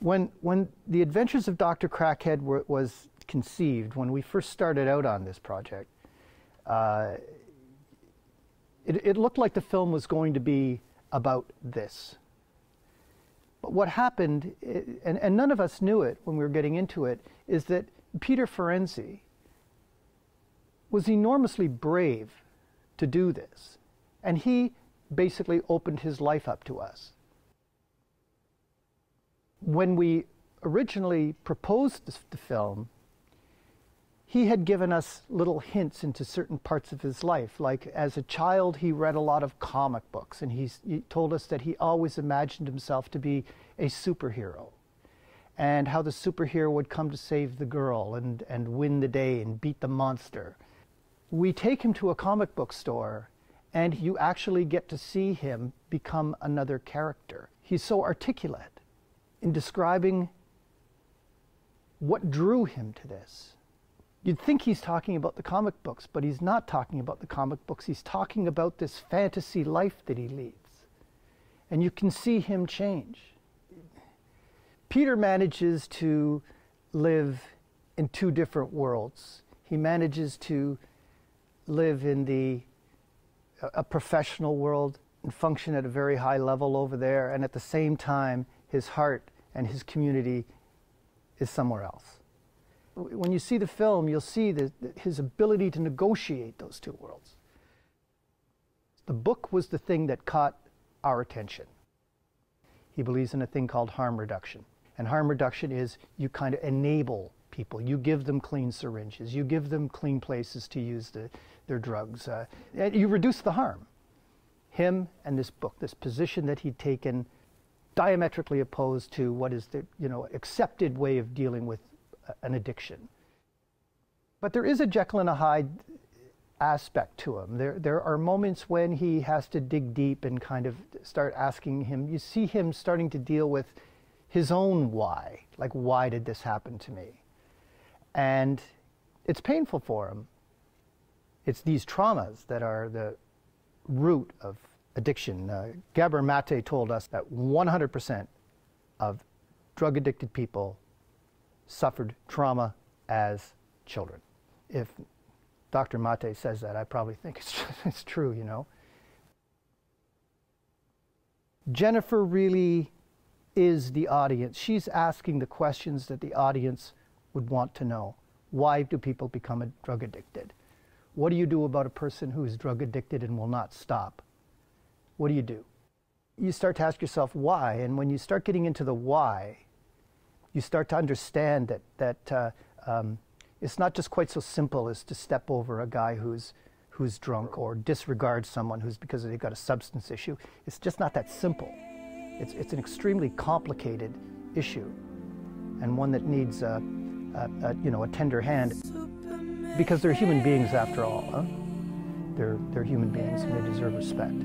When The Adventures of Dr. Crackhead was conceived, when we first started out on this project, it looked like the film was going to be about this. But what happened, and none of us knew it when we were getting into it, is that Peter Ferenczi was enormously brave to do this. And he basically opened his life up to us. When we originally proposed the film, he had given us little hints into certain parts of his life. Like as a child, he read a lot of comic books, and he told us that he always imagined himself to be a superhero, and how the superhero would come to save the girl and win the day and beat the monster. We take him to a comic book store, and you actually get to see him become another character. He's so articulate in describing what drew him to this. You'd think he's talking about the comic books, but he's not talking about the comic books. He's talking about this fantasy life that he leads. And you can see him change. Peter manages to live in two different worlds. He manages to live in a professional world and function at a very high level over there, and at the same time, his heart and his community is somewhere else. When you see the film, you'll see his ability to negotiate those two worlds. The book was the thing that caught our attention. He believes in a thing called harm reduction. And harm reduction is you kind of enable people. You give them clean syringes. You give them clean places to use their drugs. You reduce the harm. Him and this book, this position that he'd taken, diametrically opposed to what is the accepted way of dealing with an addiction. But there is a Jekyll and a Hyde aspect to him. There are moments when he has to dig deep and kind of start asking him. You see him starting to deal with his own why. Like, why did this happen to me? And it's painful for him. It's these traumas that are the root of addiction. Gabor Mate told us that 100% of drug-addicted people suffered trauma as children. If Dr. Mate says that, I probably think it's true, you know. Jennifer really is the audience. She's asking the questions that the audience would want to know. Why do people become drug addicted? What do you do about a person who is drug addicted and will not stop? What do? You start to ask yourself why, and when you start getting into the why, you start to understand that it's not just quite so simple as to step over a guy who's drunk or disregard someone because they've got a substance issue. It's just not that simple. It's an extremely complicated issue, and one that needs a tender hand, because they're human beings after all. Huh? They're human beings and they deserve respect.